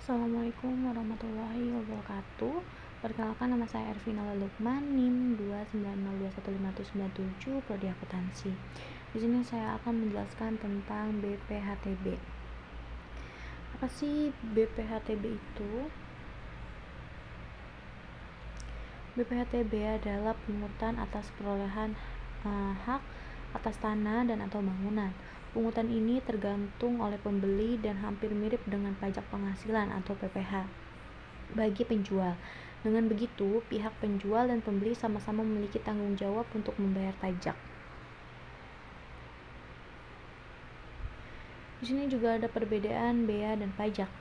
Assalamualaikum warahmatullahi wabarakatuh. Perkenalkan, nama saya Ervina Lukman, NIM 2902157, Prodi Akuntansi. Di sini saya akan menjelaskan tentang BPHTB. Apa sih BPHTB itu? BPHTB adalah pungutan atas perolehan hak atas tanah dan atau bangunan. Pungutan ini tergantung oleh pembeli dan hampir mirip dengan pajak penghasilan atau PPh bagi penjual. Dengan begitu, pihak penjual dan pembeli sama-sama memiliki tanggung jawab untuk membayar pajak. Di sini juga ada perbedaan bea dan pajak.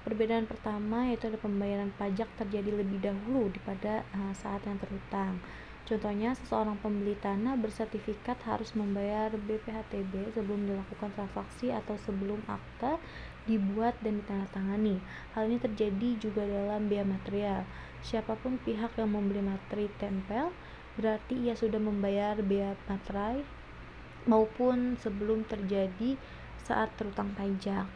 Perbedaan pertama yaitu ada pembayaran pajak terjadi lebih dahulu daripada saat yang terhutang. Contohnya, seseorang pembeli tanah bersertifikat harus membayar BPHTB sebelum dilakukan transaksi atau sebelum akta dibuat dan ditandatangani. Hal ini terjadi juga dalam bea material. Siapapun pihak yang membeli materi tempel, berarti ia sudah membayar bea materai maupun sebelum terjadi saat terhutang pajak.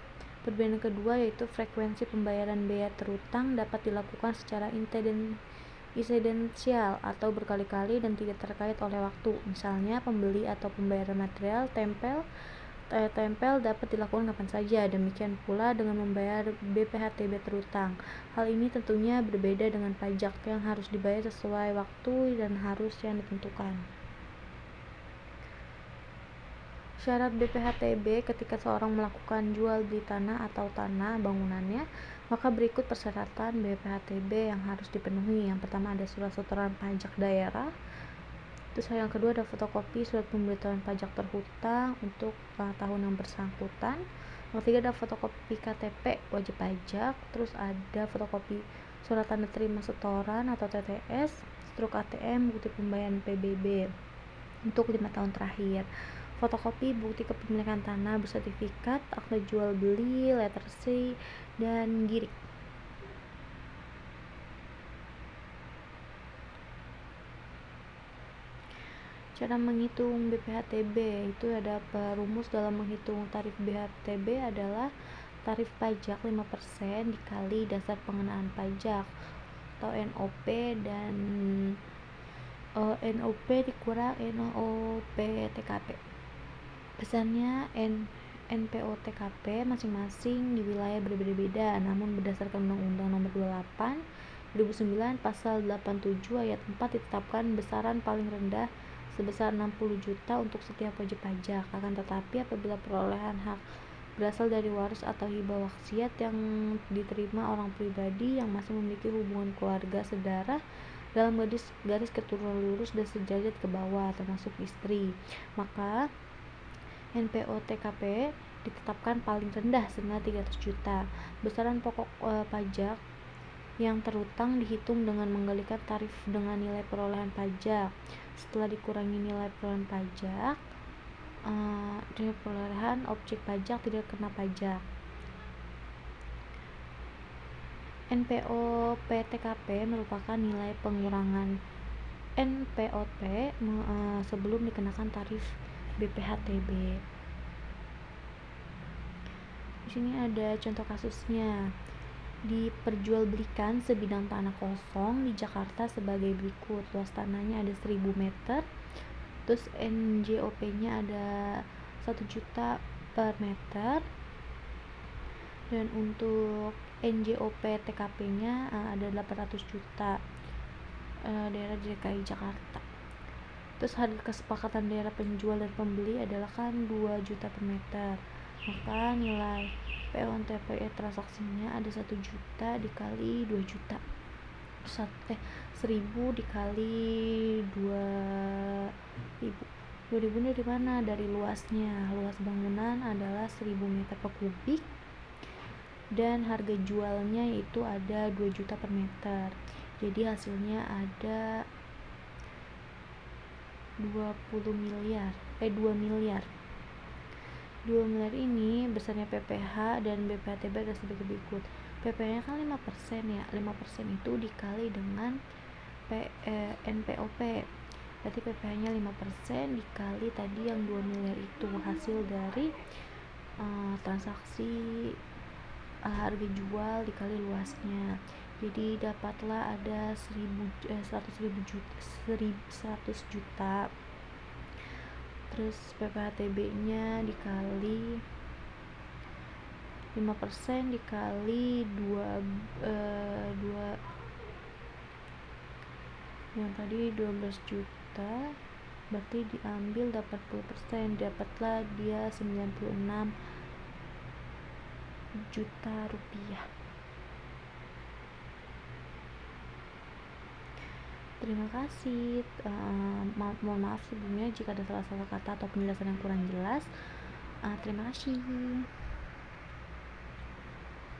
Perbedaan kedua yaitu frekuensi pembayaran bea terhutang dapat dilakukan secara insidensial atau berkali-kali dan tidak terkait oleh waktu. Misalnya, pembeli atau pembayaran material tempel dapat dilakukan kapan saja. Demikian pula dengan membayar BPHTB terhutang. Hal ini tentunya berbeda dengan pajak yang harus dibayar sesuai waktu dan harus yang ditentukan. Syarat BPHTB ketika seorang melakukan jual beli tanah atau tanah bangunannya, maka berikut persyaratan BPHTB yang harus dipenuhi. Yang pertama ada surat setoran pajak daerah. Terus yang kedua ada fotokopi surat pemberitahuan pajak terhutang untuk tahun yang bersangkutan. Yang ketiga ada fotokopi KTP wajib pajak. Terus ada fotokopi surat tanda terima setoran atau TTS, struk ATM, bukti pembayaran PBB untuk 5 tahun terakhir. Fotokopi bukti kepemilikan tanah bersertifikat, akta jual beli, letter C, dan girik. Cara menghitung BPHTB itu ada perumus dalam menghitung tarif BPHTB adalah tarif pajak 5% dikali dasar pengenaan pajak atau NOP dan NOP dikurang NOP TKP. Pesannya NPO TKP masing-masing di wilayah berbeda-beda, namun berdasarkan Undang-Undang Nomor 28 2009 Pasal 87 Ayat 4 ditetapkan besaran paling rendah sebesar 60 juta untuk setiap wajib pajak. Akan tetapi apabila perolehan hak berasal dari waris atau hibah wasiat yang diterima orang pribadi yang masih memiliki hubungan keluarga sedarah dalam garis keturunan lurus dan sederajat ke bawah termasuk istri, maka NPO TKP ditetapkan paling rendah senilai 300 juta. Besaran pokok pajak yang terhutang dihitung dengan menggalikan tarif dengan nilai perolehan pajak. Setelah dikurangi nilai perolehan pajak, nilai perolehan objek pajak tidak kena pajak. NPO PTKP merupakan nilai pengurangan NPOP sebelum dikenakan tarif BPHTB. Di sini ada contoh kasusnya. Diperjualbelikan sebidang tanah kosong di Jakarta sebagai berikut. Luas tanahnya ada 1000 meter. Terus NJOP-nya ada 1 juta per meter. Dan untuk NJOP TKP-nya ada 800 juta. Daerah DKI Jakarta. Terus harga kesepakatan daerah penjual dan pembeli adalah kan 2 juta per meter. Maka nilai PONTPE transaksinya ada 1 juta dikali 2 juta. 1000 dikali 2000. 2000 ini dari mana? Dari luasnya. Luas bangunan adalah 1000 meter per kubik dan harga jualnya itu ada 2 juta per meter. Jadi hasilnya ada 2 miliar. 2 miliar ini besarnya PPh dan BPHTB ada sebagai berikut. PPh-nya kan 5% ya. 5% itu dikali dengan NPOP. Berarti PPh-nya 5% dikali tadi yang 2 miliar itu hasil dari transaksi harga jual dikali luasnya, jadi dapatlah ada 100 juta. Terus PPHTB nya dikali 5% dikali 2 yang tadi 12 juta, berarti diambil dapat 10%, dapatlah dia 96 juta rupiah. Terima kasih. Mohon maaf sebelumnya jika ada salah-salah kata atau penjelasan yang kurang jelas. Terima kasih.